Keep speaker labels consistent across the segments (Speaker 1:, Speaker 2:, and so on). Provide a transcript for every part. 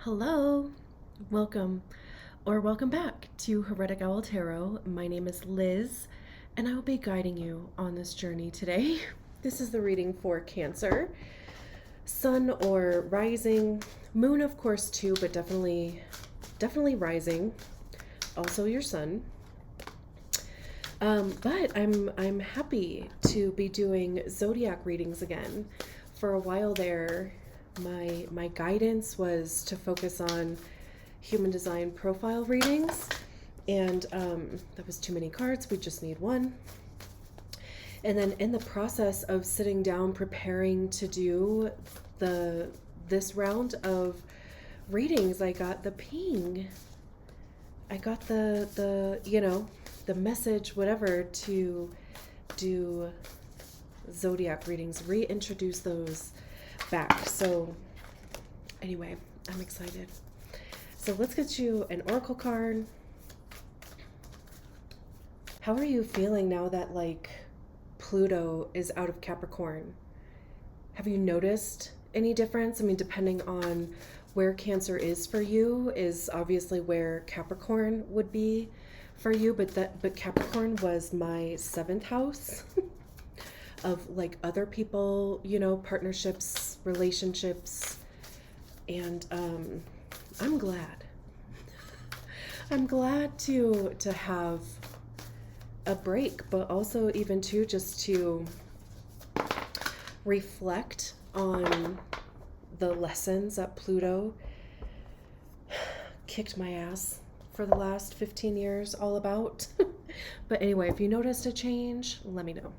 Speaker 1: Hello, welcome or welcome back to Heretic Owl Tarot. My name is Liz, and I will be guiding you on this journey today. This is the reading for Cancer, Sun or Rising, Moon, of course, too, but definitely Rising. Also, your Sun. But I'm happy to be doing zodiac readings again. For a while there, my guidance was to focus on human design profile readings, and that was too many cards. We just need one. And then in the process of sitting down preparing to do this round of readings, I got the ping. I got the message, whatever, to do zodiac readings, reintroduce those back. So anyway, I'm excited. So let's get you an oracle card. How are you feeling now that Pluto is out of Capricorn? Have you noticed any difference? I mean, depending on where Cancer is for you is obviously where Capricorn would be for you, but Capricorn was my 7th house of other people, partnerships, relationships, and I'm glad. I'm glad to have a break, but also even too just to reflect on the lessons that Pluto kicked my ass for the last 15 years all about. But anyway, if you noticed a change, let me know.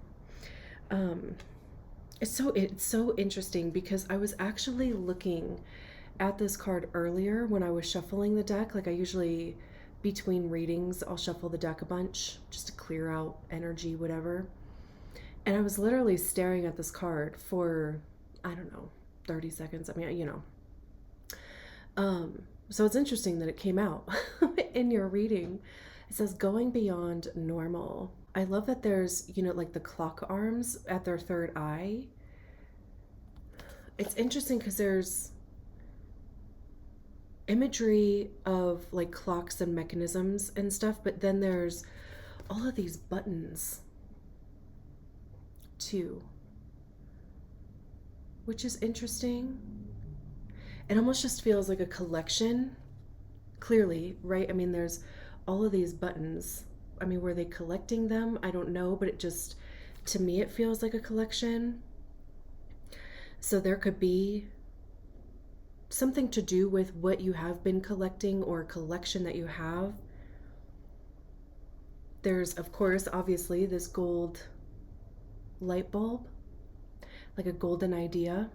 Speaker 1: It's so interesting because I was actually looking at this card earlier when I was shuffling the deck. I usually, between readings, I'll shuffle the deck a bunch just to clear out energy, whatever. And I was literally staring at this card for, I don't know, 30 seconds. I mean, so it's interesting that it came out in your reading. It says going beyond normal. I love that there's, the clock arms at their third eye. It's interesting because there's imagery of clocks and mechanisms and stuff, but then there's all of these buttons too, which is interesting. It almost just feels like a collection, clearly, right? I mean, there's all of these buttons. I mean, were they collecting them? I don't know, but it just, to me, it feels like a collection. So there could be something to do with what you have been collecting or a collection that you have. There's, of course, obviously, this gold light bulb, like a golden idea,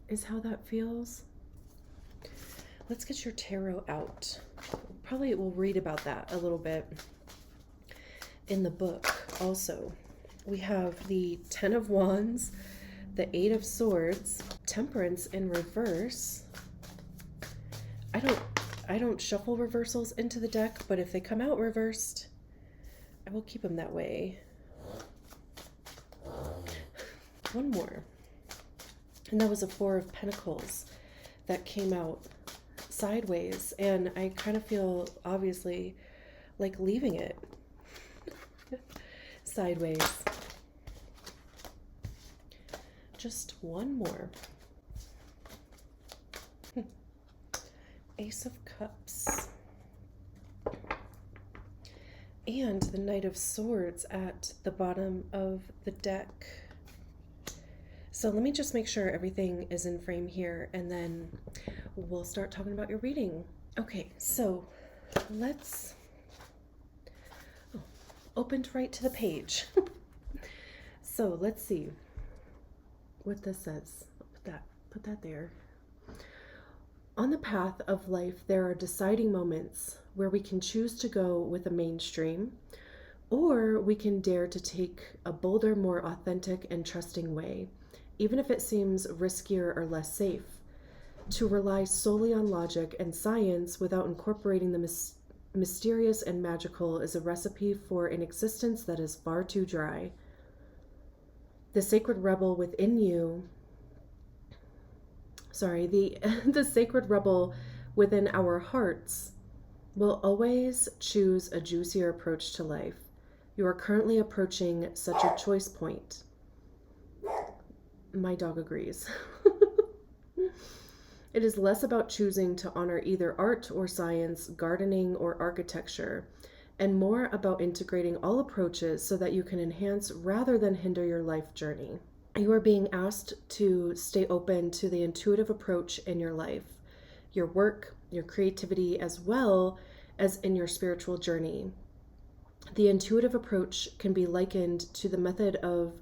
Speaker 1: is how that feels. Let's get your tarot out. Probably we'll read about that a little bit in the book. Also, we have the 10 of Wands, the 8 of Swords, Temperance in reverse. I don't shuffle reversals into the deck, but if they come out reversed, I will keep them that way. One more. And that was a 4 of Pentacles that came out sideways. And I kind of feel, obviously, like leaving it sideways. Just one more. Ace of Cups. And the Knight of Swords at the bottom of the deck. So let me just make sure everything is in frame here, and then we'll start talking about your reading. Okay, so let's opened right to the page. So let's see what this says. Put that there. On the path of life, there are deciding moments where we can choose to go with the mainstream, or we can dare to take a bolder, more authentic and trusting way, even if it seems riskier or less safe. To rely solely on logic and science without incorporating the mysterious and magical is a recipe for an existence that is far too dry. The sacred rebel within you sorry, the the sacred rebel within our hearts will always choose a juicier approach to life. You are currently approaching such a choice point. My dog agrees. It is less about choosing to honor either art or science, gardening or architecture, and more about integrating all approaches so that you can enhance rather than hinder your life journey. You are being asked to stay open to the intuitive approach in your life, your work, your creativity, as well as in your spiritual journey. The intuitive approach can be likened to the method of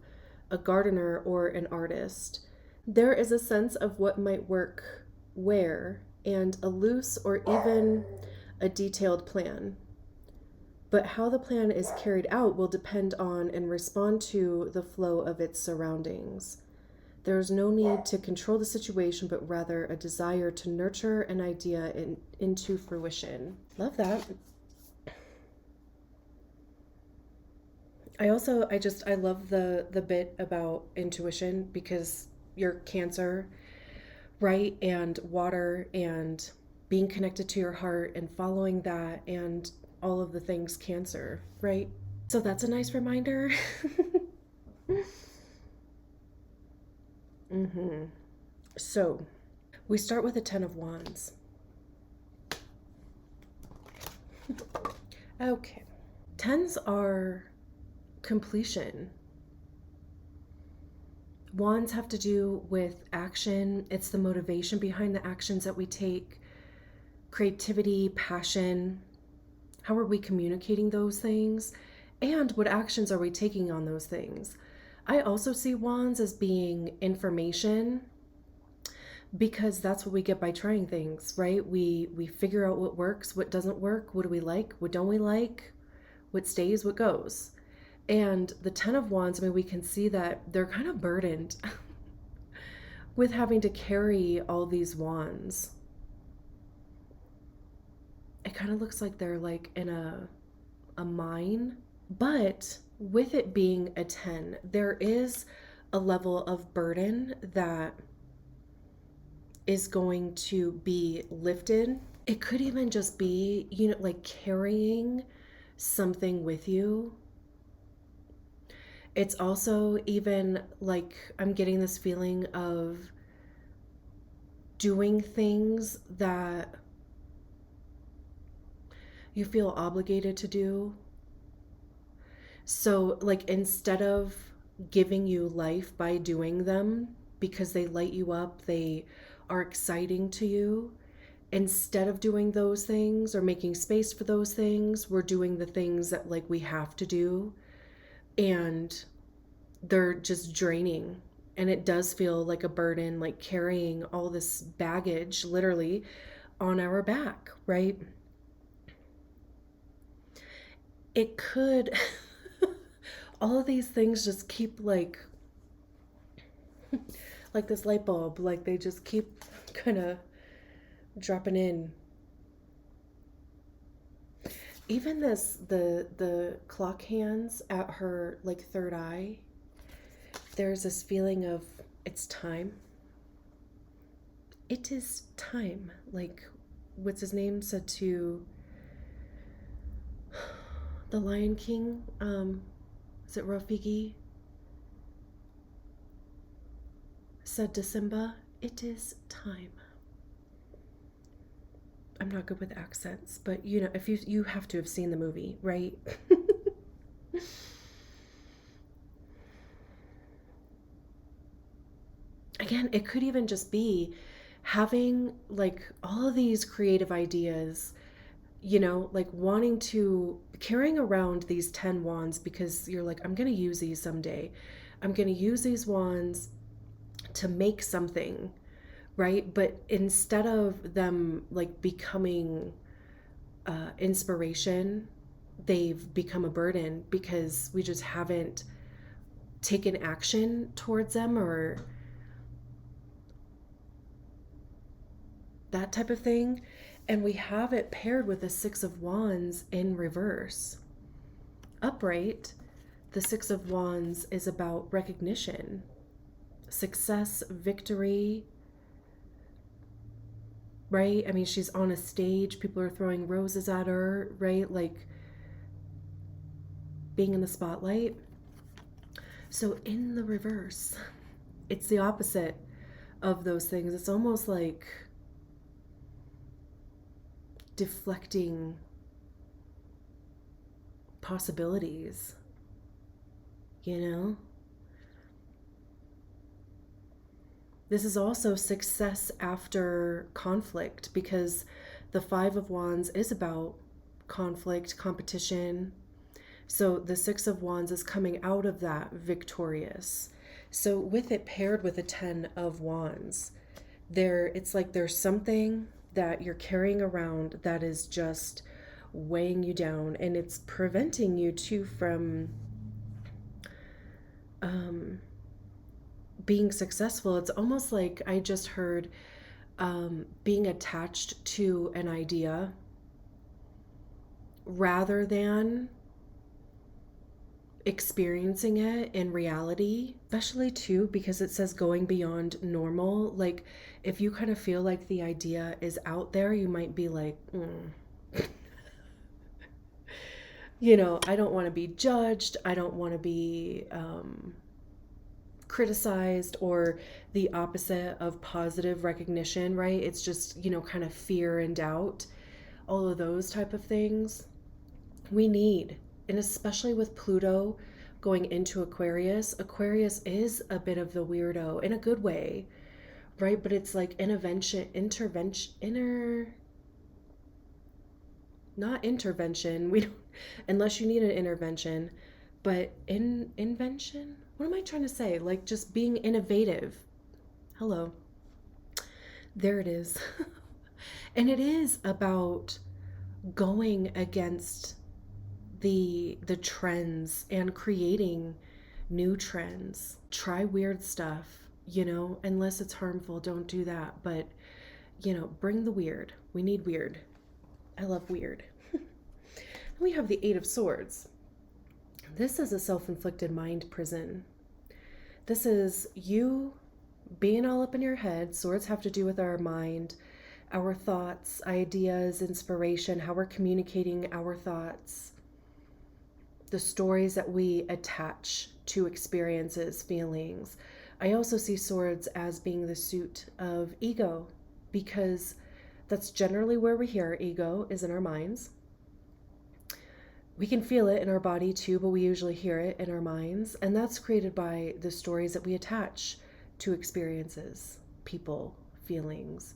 Speaker 1: a gardener or an artist. There is a sense of what might work where and a loose or even a detailed plan. But how the plan is carried out will depend on and respond to the flow of its surroundings. There is no need to control the situation, but rather a desire to nurture an idea into fruition. Love that. I love the bit about intuition because you're Cancer, right? And water and being connected to your heart and following that and all of the things Cancer, right? So that's a nice reminder. Mm-hmm. So we start with a 10 of Wands. Okay. Tens are completion. Wands have to do with action. It's the motivation behind the actions that we take, creativity, passion. How are we communicating those things? And what actions are we taking on those things? I also see Wands as being information because that's what we get by trying things, right? We figure out what works, what doesn't work, what do we like, what don't we like, what stays, what goes. And the 10 of Wands, I mean, we can see that they're kind of burdened with having to carry all these wands. It kind of looks like they're like in a mine, but with it being a 10, there is a level of burden that is going to be lifted. It could even just be, like carrying something with you. It's also even like I'm getting this feeling of doing things that you feel obligated to do. So, like, instead of giving you life by doing them because they light you up, they are exciting to you, instead of doing those things or making space for those things, we're doing the things that, like, we have to do. And they're just draining. And it does feel like a burden, like carrying all this baggage literally on our back, right? It could, all of these things just keep like this light bulb, like they just keep kind of dropping in. Even the clock hands at her like third eye, there's this feeling of it's time. It is time. Like, what's his name said to the Lion King? Is it Rafiki? Said to Simba, it is time. I'm not good with accents, but if you have to have seen the movie, right? Again, it could even just be having like all of these creative ideas, like wanting to carrying around these 10 wands because you're like, I'm going to use these someday. I'm going to use these wands to make something, right? But instead of them like becoming inspiration, they've become a burden because we just haven't taken action towards them or that type of thing. And we have it paired with the 6 of Wands in reverse. Upright, the 6 of Wands is about recognition, success, victory, right? I mean, she's on a stage, people are throwing roses at her, right? Like being in the spotlight. So in the reverse, it's the opposite of those things. It's almost like deflecting possibilities, you know? This is also success after conflict, because the Five of Wands is about conflict, competition. So the Six of Wands is coming out of that victorious. So with it paired with the Ten of Wands, it's like there's something that you're carrying around that is just weighing you down, and it's preventing you too from being successful. It's almost like I just heard being attached to an idea rather than experiencing it in reality, especially too because it says going beyond normal. Like if you kind of feel like the idea is out there, you might be like, I don't want to be judged, I don't want to be criticized, or the opposite of positive recognition, right? It's just, kind of fear and doubt, all of those type of things we need. And especially with Pluto going into Aquarius, Aquarius is a bit of the weirdo in a good way, right? But it's like not intervention. We don't, unless you need an intervention, but invention. What am I trying to say? Like just being innovative. Hello. There it is. And it is about going against the trends and creating new trends. Try weird stuff, unless it's harmful, don't do that. But, bring the weird. We need weird. I love weird. We have the Eight of Swords. This is a self-inflicted mind prison. This is you being all up in your head. Swords have to do with our mind, our thoughts, ideas, inspiration, how we're communicating our thoughts, the stories that we attach to experiences, feelings. I also see swords as being the suit of ego, because that's generally where we hear our ego is in our minds. We can feel it in our body too, but we usually hear it in our minds. And that's created by the stories that we attach to experiences, people, feelings,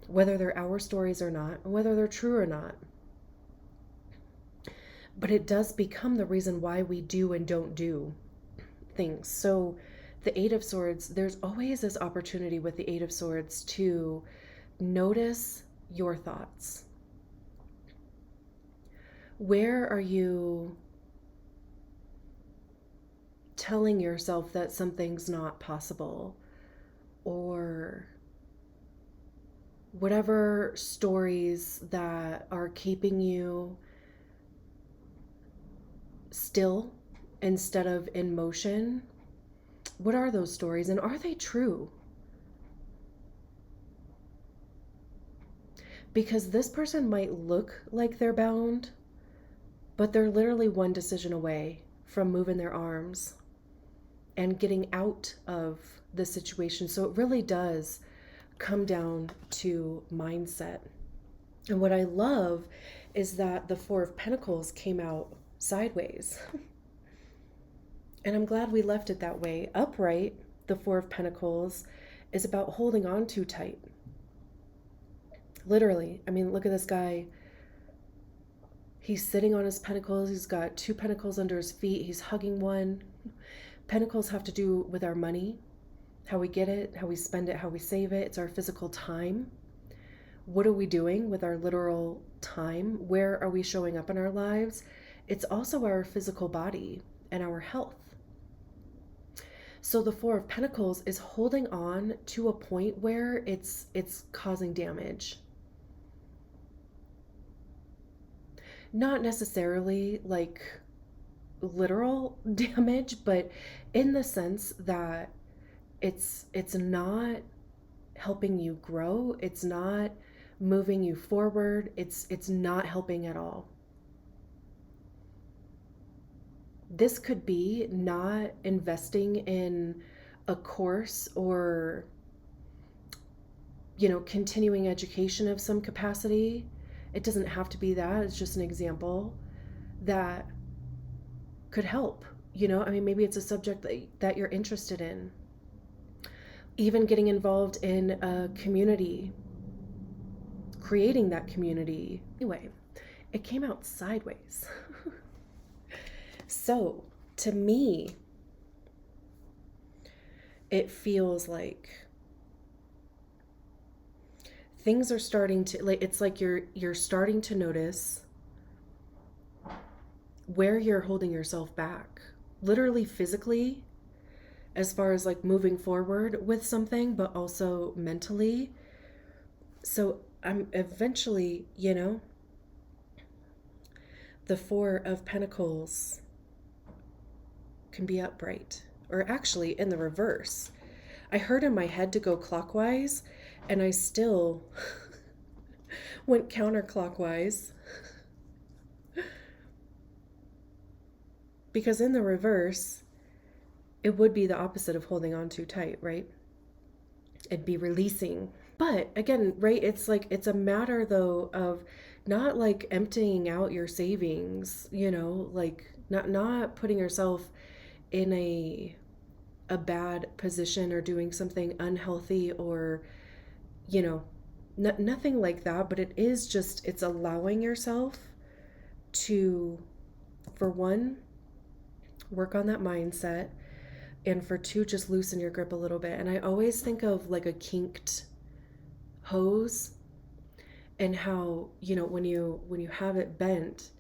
Speaker 1: whether they're our stories or not, and whether they're true or not. But it does become the reason why we do and don't do things. So the Eight of Swords, there's always this opportunity with the Eight of Swords to notice your thoughts. Where are you telling yourself that something's not possible? Or whatever stories that are keeping you still instead of in motion. What are those stories, and are they true? Because this person might look like they're bound, but they're literally one decision away from moving their arms and getting out of the situation. So it really does come down to mindset. And what I love is that the Four of Pentacles came out sideways. And I'm glad we left it that way. Upright, the Four of Pentacles is about holding on too tight. Literally. I mean, look at this guy. He's sitting on his pentacles. He's got two pentacles under his feet. He's hugging one. Pentacles have to do with our money, how we get it, how we spend it, how we save it. It's our physical time. What are we doing with our literal time? Where are we showing up in our lives? It's also our physical body and our health. So the Four of Pentacles is holding on to a point where it's causing damage. Not necessarily like literal damage, but in the sense that it's not helping you grow. It's not moving you forward. It's not helping at all. This could be not investing in a course or, continuing education of some capacity. It doesn't have to be that. It's just an example that could help. Maybe it's a subject that you're interested in. Even getting involved in a community, creating that community. Anyway, it came out sideways. So, to me, it feels like things are starting to, like, it's like you're starting to notice where you're holding yourself back, literally physically, as far as like moving forward with something, but also mentally. So I'm eventually, the Four of Pentacles can be upright, or actually in the reverse. I heard in my head to go clockwise, and I still went counterclockwise. Because in the reverse, it would be the opposite of holding on too tight, right? It'd be releasing. But again, right, it's like, it's a matter though of not like emptying out your savings, like not putting yourself in a bad position or doing something unhealthy or, nothing like that. But it is just, it's allowing yourself to, for one, work on that mindset, and for two, just loosen your grip a little bit. And I always think of like a kinked hose, and how, when you have it bent,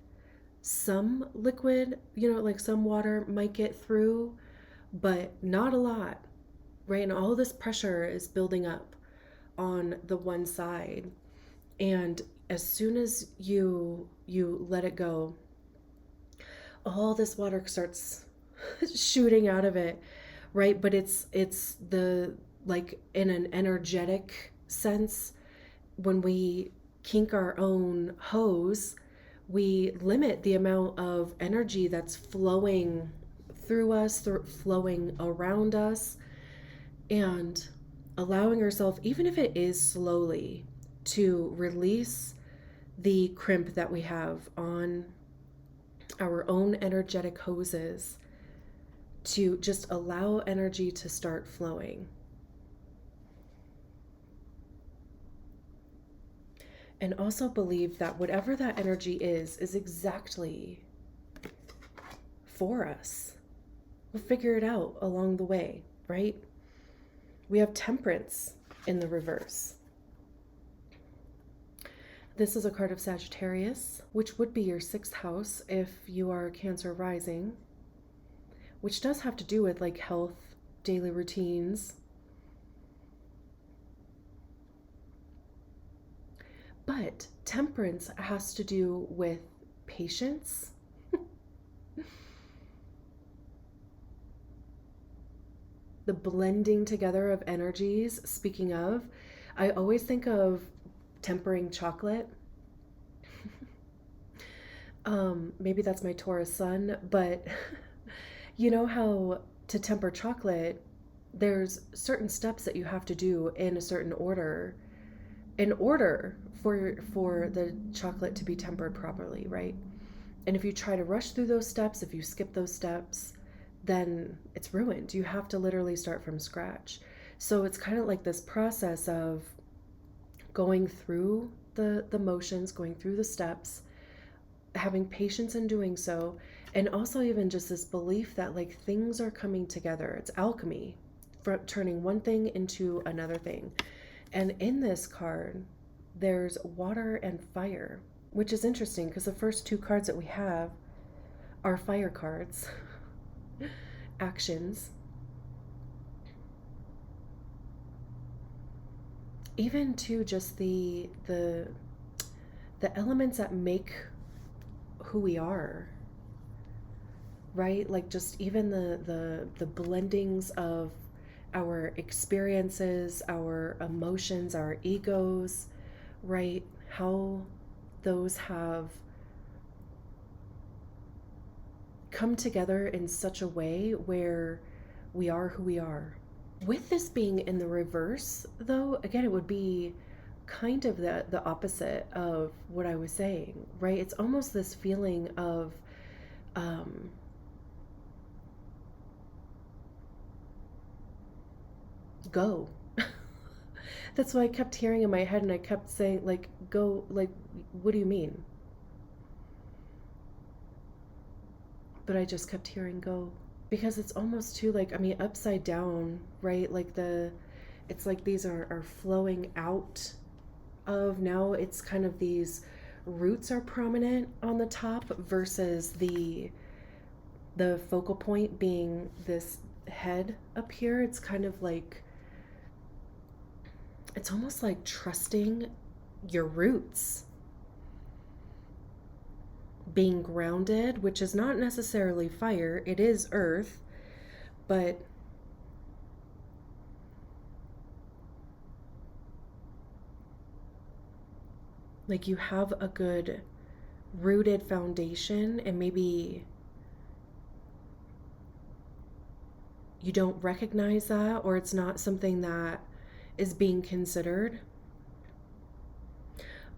Speaker 1: some liquid, like some water might get through, but not a lot, right? And all this pressure is building up on the one side. And as soon as you let it go, all this water starts shooting out of it, right? But it's the, like, in an energetic sense, when we kink our own hose, we limit the amount of energy that's flowing through us, flowing around us, and allowing ourselves, even if it is slowly, to release the crimp that we have on our own energetic hoses, to just allow energy to start flowing. And also believe that whatever that energy is exactly for us. We'll figure it out along the way, right? We have Temperance in the reverse. This is a card of Sagittarius, which would be your 6th house if you are Cancer rising, which does have to do with like health, daily routines. But Temperance has to do with patience. The blending together of energies. Speaking of, I always think of tempering chocolate. Maybe that's my Taurus sun, but you know how to temper chocolate, there's certain steps that you have to do in a certain order in order for the chocolate to be tempered properly, right? And if you try to rush through those steps, if you skip those steps, then it's ruined. You have to literally start from scratch. So it's kind of like this process of going through the motions, going through the steps, having patience in doing so, and also even just this belief that like things are coming together. It's alchemy, for turning one thing into another thing. And in this card, there's water and fire, which is interesting because the first 2 cards that we have are fire cards. Actions. Even to just the elements that make who we are, right? Like just even the blendings of our experiences, our emotions, our egos, right? How those have come together in such a way where we are who we are. With this being in the reverse, though, again, it would be kind of the opposite of what I was saying, right? It's almost this feeling of go. That's what I kept hearing in my head, and I kept saying, like, go, like, what do you mean? But I just kept hearing go. Because it's almost too, like, I mean, upside down, right? Like it's like these are flowing out of, now it's kind of these roots are prominent on the top versus the focal point being this head up here. It's kind of like, it's almost like trusting your roots, being grounded, which is not necessarily fire, it is earth, but like you have a good rooted foundation, and maybe you don't recognize that, or it's not something that is being considered.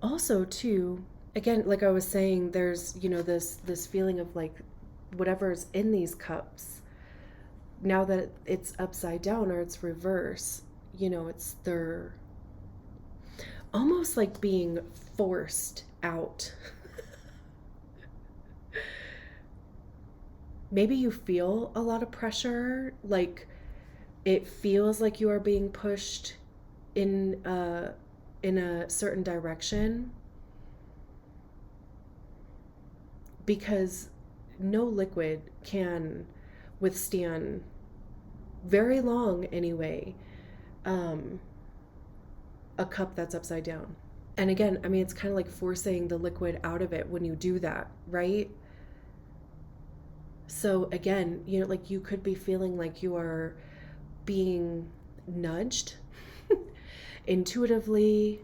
Speaker 1: Also, too, again, like I was saying, there's, this feeling of like whatever's in these cups, now that it's upside down or it's reverse, they're almost like being forced out. Maybe you feel a lot of pressure, like it feels like you are being pushed in a certain direction, because no liquid can withstand very long anyway a cup that's upside down. And again, I mean, it's kind of like forcing the liquid out of it when you do that, right? So again, like you could be feeling like you are being nudged intuitively,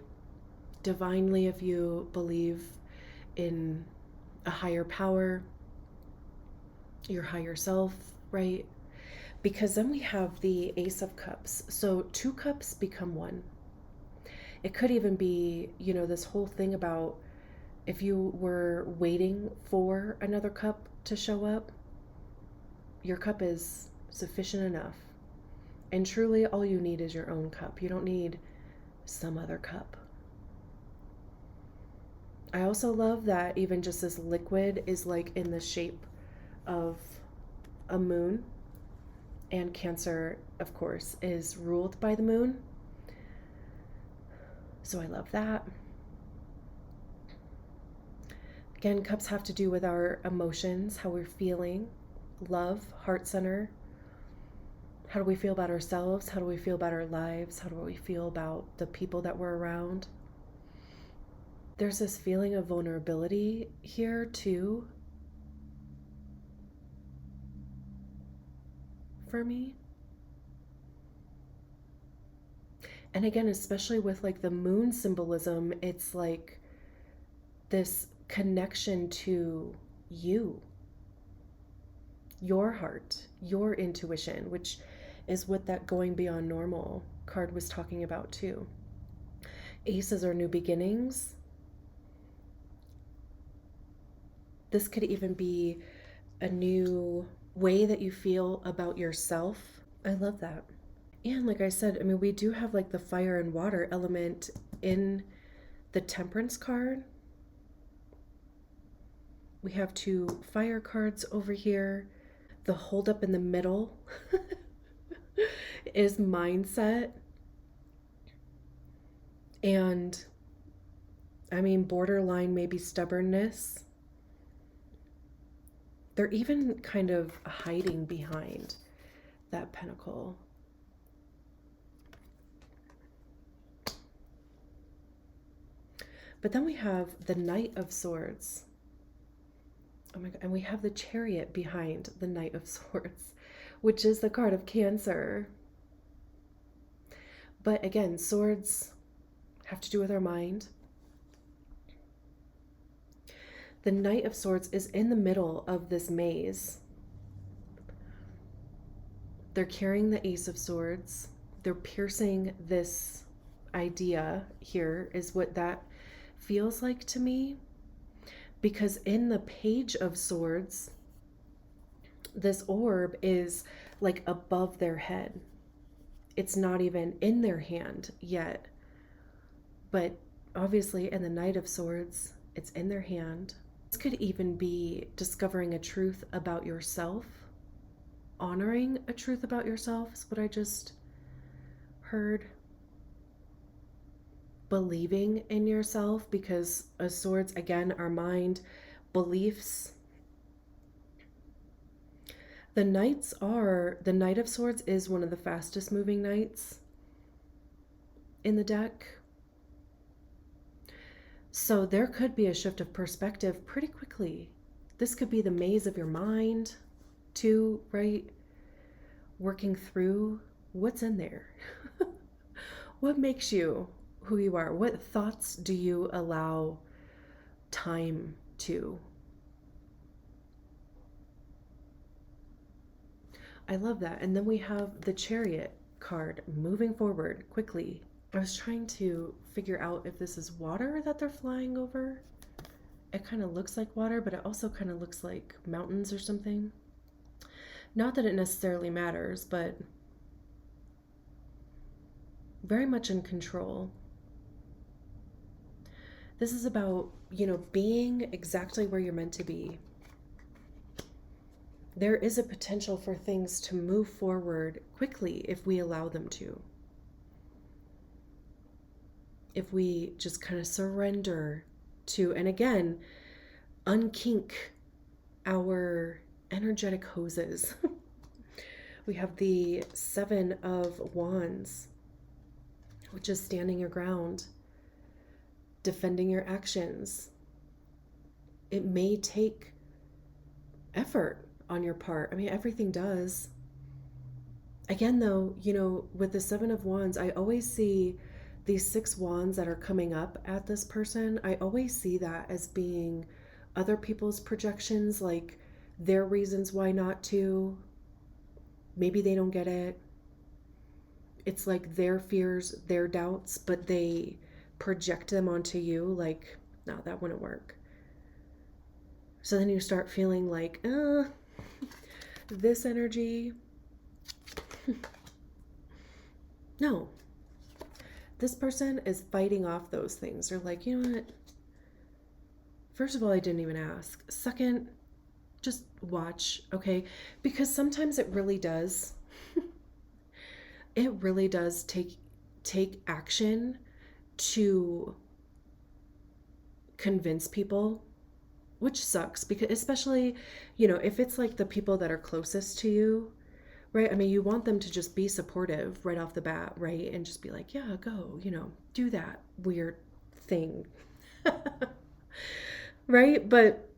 Speaker 1: divinely, if you believe in a higher power, your higher self, right? Because then we have the Ace of Cups. So two cups become one. It could even be, this whole thing about if you were waiting for another cup to show up, your cup is sufficient enough. And truly, all you need is your own cup. You don't need some other cup. I also love that even just this liquid is like in the shape of a moon. And Cancer, of course, is ruled by the moon. So I love that. Again, cups have to do with our emotions, how we're feeling, love, heart center. How do we feel about ourselves? How do we feel about our lives? How do we feel about the people that we're around? There's this feeling of vulnerability here too, for me. And again, especially with like the moon symbolism, it's like this connection to you, your heart, your intuition, which is what that going beyond normal card was talking about too. Aces are new beginnings. This could even be a new way that you feel about yourself. I love that. And like I said, I mean, we do have like the fire and water element in the Temperance card. We have two fire cards over here. The hold up in the middle is mindset. And I mean, borderline maybe stubbornness. They're even kind of hiding behind that pentacle. But then we have the Knight of Swords. Oh my God. And we have the Chariot behind the Knight of Swords, which is the card of Cancer. But again, swords have to do with our mind. The Knight of Swords is in the middle of this maze. They're carrying the Ace of Swords. They're piercing this idea here, is what that feels like to me. Because in the Page of Swords, this orb is like above their head. It's not even in their hand yet. But obviously in the Knight of Swords, it's in their hand. This could even be discovering a truth about yourself. Honoring a truth about yourself is what I just heard. Believing in yourself, because swords, again, are mind, beliefs. The Knight of Swords is one of the fastest moving knights in the deck. So there could be a shift of perspective pretty quickly. This could be the maze of your mind too, right? Working through what's in there. What makes you who you are? What thoughts do you allow time to? I love that. And then we have the Chariot card, moving forward quickly. I was trying to figure out if this is water that they're flying over. It kind of looks like water, but it also kind of looks like mountains or something. Not that it necessarily matters, but very much in control. This is about, being exactly where you're meant to be. There is a potential for things to move forward quickly if we allow them to. If we just kind of surrender to, and again, unkink our energetic hoses. We have the Seven of Wands, which is standing your ground, defending your actions. It may take effort on your part. I mean, everything does. Again, though, with the Seven of Wands, I always see these 6 wands that are coming up at this person. I always see that as being other people's projections, like their reasons why not to. Maybe they don't get it. It's like their fears, their doubts, but they project them onto you like, no, that wouldn't work. So then you start feeling like, this energy. No. This person is fighting off those things. They're like, you know what? First of all, I didn't even ask. Second, just watch, okay? Because sometimes it really does. It really does take action to convince people, which sucks, because especially, if it's like the people that are closest to you, right? I mean, you want them to just be supportive right off the bat, right? And just be like, yeah, go, do that weird thing. Right? But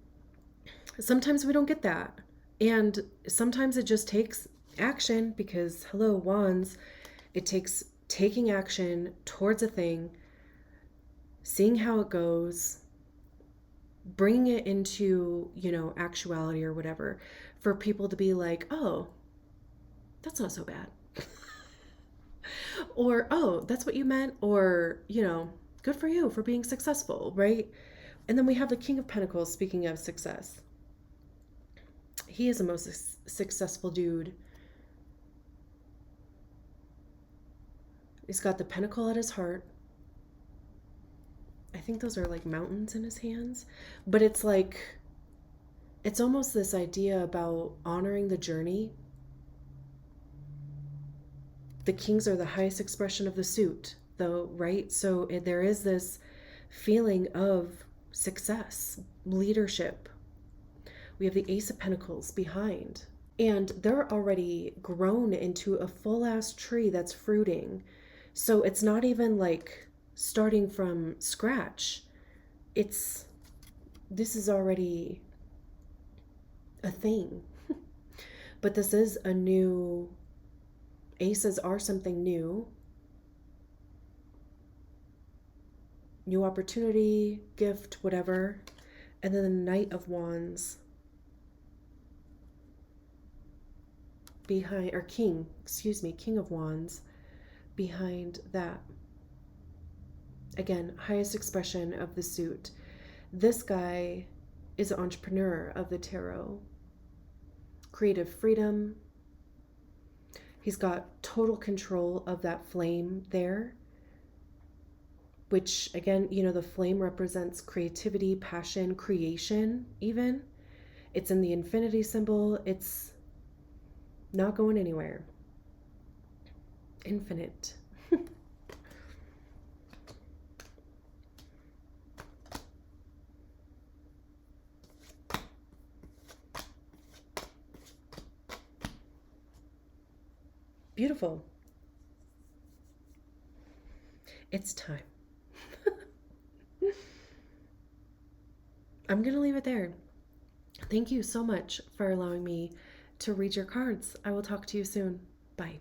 Speaker 1: sometimes we don't get that. And sometimes it just takes action, because, hello, wands, it takes taking action towards a thing, seeing how it goes, bringing it into, actuality or whatever, for people to be like, oh, that's not so bad. Or, oh, that's what you meant, or, good for you for being successful, right? And then we have the King of Pentacles, speaking of success. He is the most successful dude. He's got the pentacle at his heart. I think those are like mountains in his hands. But it's like, it's almost this idea about honoring the journey. The kings are the highest expression of the suit, though, right? So there is this feeling of success, leadership. We have the Ace of Pentacles behind. And they're already grown into a full-ass tree that's fruiting. So it's not even like starting from scratch. This is already a thing. But this is a new, aces are something new. new opportunity, gift, whatever. And then the Knight of Wands behind, or King of Wands behind that. Again, highest expression of the suit. This guy is an entrepreneur of the tarot. Creative freedom. He's got total control of that flame there, which again, the flame represents creativity, passion, creation even. It's in the infinity symbol. It's not going anywhere. Infinite. Beautiful. It's time. I'm going to leave it there. Thank you so much for allowing me to read your cards. I will talk to you soon. Bye.